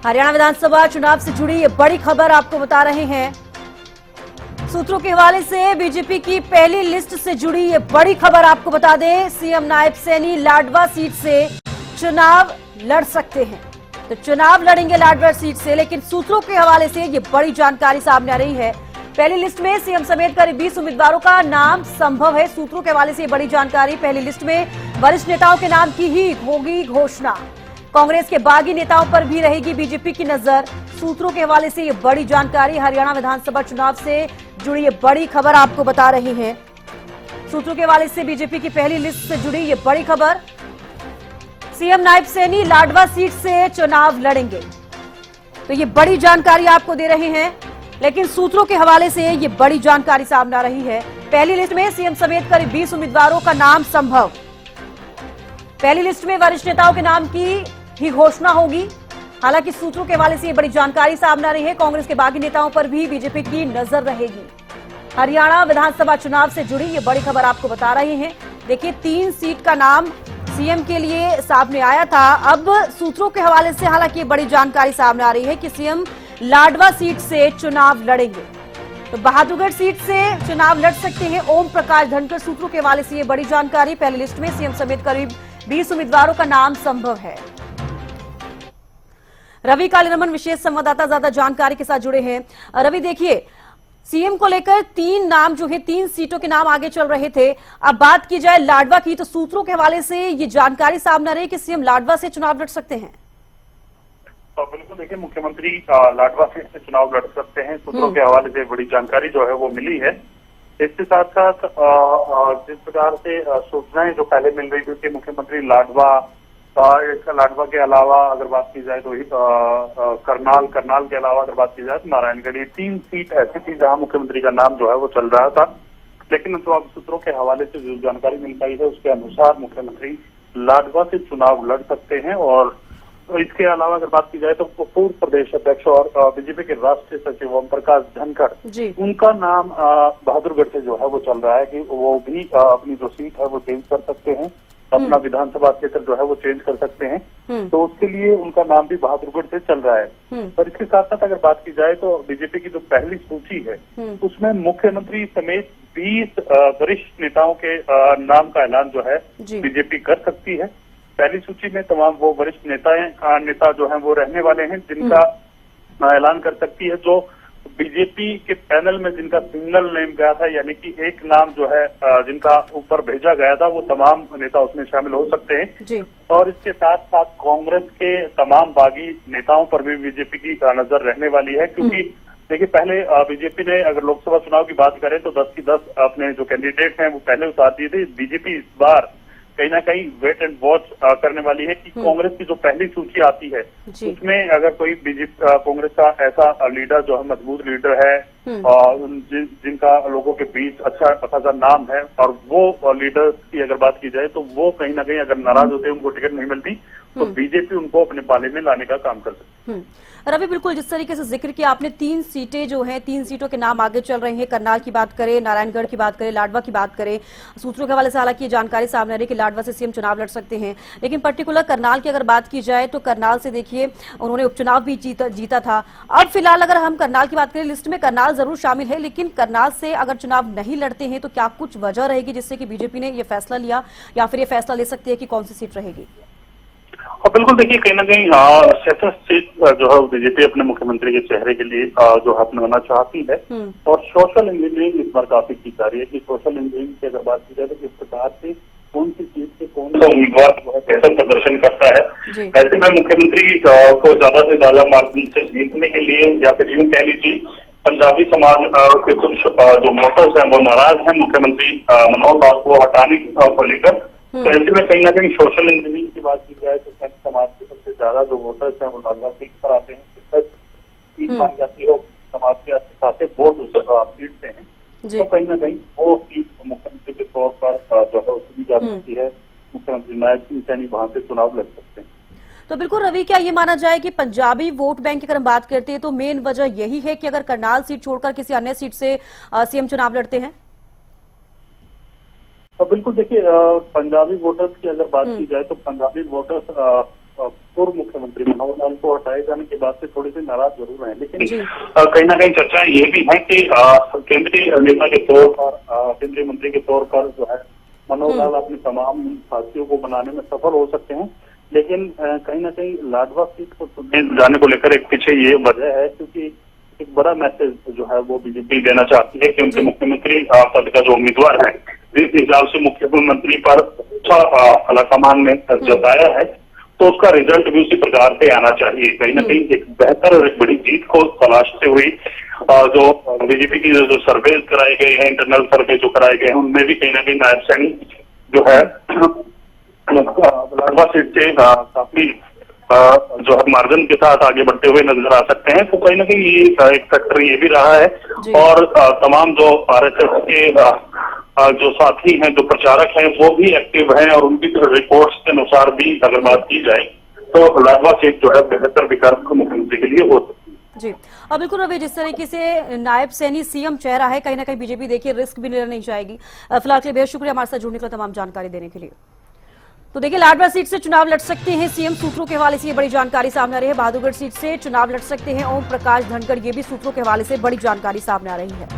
हरियाणा विधानसभा चुनाव से जुड़ी ये बड़ी खबर आपको बता रहे हैं। सूत्रों के हवाले से बीजेपी की पहली लिस्ट से जुड़ी ये बड़ी खबर आपको बता दें। सीएम नायब सैनी लाडवा सीट से चुनाव लड़ सकते हैं, तो चुनाव लड़ेंगे लाडवा सीट से, लेकिन सूत्रों के हवाले से ये बड़ी जानकारी सामने आ रही है। पहली लिस्ट में सीएम समेत करीब 20 उम्मीदवारों का नाम संभव है। सूत्रों के हवाले से बड़ी जानकारी। पहली लिस्ट में वरिष्ठ नेताओं के नाम की ही होगी घोषणा। कांग्रेस के बागी नेताओं पर भी रहेगी बीजेपी की नजर। सूत्रों के हवाले से ये बड़ी जानकारी। हरियाणा विधानसभा चुनाव से जुड़ी ये बड़ी खबर आपको बता रहे हैं। सूत्रों के हवाले से बीजेपी की पहली लिस्ट से जुड़ी ये बड़ी खबर। सीएम नायब सैनी लाडवा सीट से चुनाव लड़ेंगे, तो ये बड़ी जानकारी आपको दे रहे हैं। लेकिन सूत्रों के हवाले से ये बड़ी जानकारी सामने आ रही है। पहली लिस्ट में सीएम समेत करीब 20 उम्मीदवारों का नाम संभव। पहली लिस्ट में वरिष्ठ नेताओं के नाम की ही घोषणा होगी। हालांकि सूत्रों के हवाले से ये बड़ी जानकारी सामने आ रही है। कांग्रेस के बागी नेताओं पर भी बीजेपी की नजर रहेगी। हरियाणा विधानसभा चुनाव से जुड़ी ये बड़ी खबर आपको बता रहे हैं। देखिए, 3 सीट का नाम सीएम के लिए सामने आया था। अब सूत्रों के हवाले से हालांकि ये बड़ी जानकारी सामने आ रही है कि सीएम लाडवा सीट से चुनाव लड़ेंगे, तो बहादुरगढ़ सीट से चुनाव लड़ सकते हैं ओम प्रकाश धनखड़। सूत्रों के हवाले से ये बड़ी जानकारी। पहली लिस्ट में सीएम समेत करीब 20 उम्मीदवारों का नाम संभव है। रवि कालीरमन विशेष संवाददाता ज्यादा जानकारी के साथ जुड़े हैं। रवि, देखिए, सीएम को लेकर 3 नाम जो है 3 सीटों के नाम आगे चल रहे थे। अब बात की जाए लाडवा की, तो सूत्रों के हवाले से ये जानकारी सामने आ रही है कि सीएम लाडवा से चुनाव लड़ सकते हैं। तो बिल्कुल देखिए, मुख्यमंत्री लाडवा सीट से चुनाव लड़ सकते हैं। सूत्रों के हवाले से बड़ी जानकारी जो है वो मिली है। इसके साथ साथ जिस प्रकार से सूचनाएं जो पहले मिल रही थी कि मुख्यमंत्री लाडवा के अलावा अगर बात की जाए तो करनाल के अलावा अगर बात की जाए तो नारायणगढ़, ये 3 सीट ऐसी थी जहां मुख्यमंत्री का नाम जो है वो चल रहा था। लेकिन तो अब सूत्रों के हवाले से जो जानकारी मिल पाई है उसके अनुसार मुख्यमंत्री लाडवा से चुनाव लड़ सकते हैं। और इसके अलावा अगर बात की जाए तो पूर्व प्रदेश अध्यक्ष और बीजेपी के राष्ट्रीय सचिव ओम प्रकाश धनखड़, उनका नाम बहादुरगढ़ से जो है वो चल रहा है कि वो भी अपनी जो सीट है वो चेंज कर सकते हैं, अपना विधानसभा क्षेत्र जो है वो चेंज कर सकते हैं। तो उसके लिए उनका नाम भी बहादुरगढ़ से चल रहा है। पर इसके साथ साथ अगर बात की जाए तो बीजेपी की जो पहली सूची है उसमें मुख्यमंत्री समेत 20 वरिष्ठ नेताओं के नाम का ऐलान जो है बीजेपी कर सकती है। पहली सूची में तमाम वो वरिष्ठ नेता जो हैं वो रहने वाले हैं जिनका ऐलान कर सकती है। जो बीजेपी के पैनल में जिनका सिंगल नेम गया था, यानी कि एक नाम जो है जिनका ऊपर भेजा गया था, वो तमाम नेता उसमें शामिल हो सकते हैं जी। और इसके साथ साथ कांग्रेस के तमाम बागी नेताओं पर भी बीजेपी की नजर रहने वाली है। क्योंकि देखिए, पहले बीजेपी ने अगर लोकसभा चुनाव की बात करें तो 10 की 10 अपने जो कैंडिडेट हैं वो पहले उतार दिए थे। बीजेपी इस बार कहीं ना कहीं वेट एंड वॉच करने वाली है कि कांग्रेस की जो पहली सूची आती है उसमें अगर कोई कांग्रेस का ऐसा लीडर जो है मजबूत लीडर है और जिनका लोगों के बीच अच्छा खासा नाम है, और वो लीडर की अगर बात की जाए तो वो कहीं ना कहीं अगर नाराज होते हैं, उनको टिकट नहीं मिलती, तो बीजेपी उनको अपने पाले में लाने का काम कर सकती है। रवि, बिल्कुल जिस तरीके से जिक्र किया आपने, 3 सीटें जो हैं, 3 सीटों के नाम आगे चल रहे हैं। करनाल की बात करें, नारायणगढ़ की बात करें, लाडवा की बात करें। सूत्रों के हवाले से हालांकि ये जानकारी सामने आ रही है कि लाडवा से सीएम चुनाव लड़ सकते हैं। लेकिन पर्टिकुलर करनाल की अगर बात की जाए तो करनाल से देखिए उन्होंने उपचुनाव भी जीता था। अब फिलहाल अगर हम करनाल की बात करें, लिस्ट में करनाल जरूर शामिल है, लेकिन करनाल से अगर चुनाव नहीं लड़ते हैं तो क्या कुछ वजह रहेगी जिससे कि बीजेपी ने यह फैसला लिया, या फिर ये फैसला ले सकती है कि कौन सी सीट रहेगी? और बिल्कुल देखिए, कहीं ना कहीं सेंट्रल सीट जो है बीजेपी अपने मुख्यमंत्री के चेहरे के लिए जो है अपनाना चाहती है। और सोशल इंजीनियरिंग इस बार काफी की जा रही है कि सोशल इंजीनियरिंग की अगर बात की जाए तो किस प्रकार से कौन सी चीज से कौन सा उम्मीदवार जो है कैसा प्रदर्शन करता है। ऐसे में मुख्यमंत्री को ज्यादा से ज्यादा मार्जिन से जीतने के लिए, या फिर यूं कह लीजिए पंजाबी समाज के कुछ जो वोटर्स हैं वो नाराज हैं मुख्यमंत्री मनोहर लाल को हटाने को लेकर। तो ऐसे में कहीं ना कहीं सोशल इंजीनियरिंग की बात की जाए तो संत समाज के सबसे ज्यादा जो वोटर्स हैं वो लाडवा सीट पर आते हैं। सीट मानी जाती है, समाज के खासे वोट जीतते हैं, तो कहीं ना कहीं वो सीट मुख्यमंत्री के तौर पर जो है उसकी जा सकती है। मुख्यमंत्री नायब सैनी वहां से चुनाव लड़ सकते हैं। तो बिल्कुल रवि, क्या ये माना जाए कि पंजाबी वोट बैंक की अगर हम बात करते हैं तो मेन वजह यही है कि अगर करनाल सीट छोड़कर किसी अन्य सीट से सीएम चुनाव लड़ते हैं? बिल्कुल देखिए, पंजाबी वोटर्स की अगर बात की जाए तो पंजाबी वोटर्स पूर्व मुख्यमंत्री मनोहर लाल को हटाए जाने के बाद से थोड़ी सी नाराज जरूर है, लेकिन जी। कहीं ना कहीं चर्चा ये भी है कि केंद्रीय नेता के तौर पर, केंद्रीय मंत्री के तौर पर जो है मनोहर लाल अपने तमाम साथियों को बनाने में सफल हो सकते हैं, लेकिन कहीं ना कहीं लाडवा सीट को चुने जाने को लेकर एक पीछे ये वजह है क्योंकि एक बड़ा मैसेज जो है वो बीजेपी देना चाहती है कि उनके मुख्यमंत्री पद का जो उम्मीदवार है, जिस हिसाब से मुख्यमंत्री पर आलाकमान ने जताया है, तो उसका रिजल्ट भी उसी प्रकार से आना चाहिए। कहीं ना कहीं एक बेहतर और एक बड़ी जीत को तलाशते हुए जो बीजेपी की जो सर्वे कराए गए हैं, इंटरनल सर्वे जो कराए गए हैं, उनमें भी कहीं ना कहीं नायब सैनी जो है लाडवा सीट से काफी जो है मार्जिन के साथ आगे बढ़ते हुए नजर आ सकते हैं। तो कहीं ना कहीं ये एक फैक्टर ये भी रहा है और तमाम जो आरएसएस के जो साथी हैं, जो प्रचारक हैं, वो भी एक्टिव हैं और उनकी रिपोर्ट्स के अनुसार भी अगर बात की जाए तो लाडवा सीट जो है बेहतर विकल्प मुख्यमंत्री के लिए हो सकती है। जी, अब बिल्कुल रवि, जिस तरीके से नायब सैनी सीएम चेहरा है, कहीं ना कहीं बीजेपी देखिए रिस्क भी लेना नहीं चाहेगी। फिलहाल के लिए बेहद शुक्रिया हमारे साथ जुड़ने के लिए, तमाम जानकारी देने के लिए। तो देखिए, लाडवा सीट से चुनाव लड़ सकते हैं सीएम, सूत्रों के हवाले से ये बड़ी जानकारी सामने आ रही है। बहादुरगढ़ सीट से चुनाव लड़ सकते हैं ओम प्रकाश धनखड़, ये भी सूत्रों के हवाले से बड़ी जानकारी सामने आ रही है।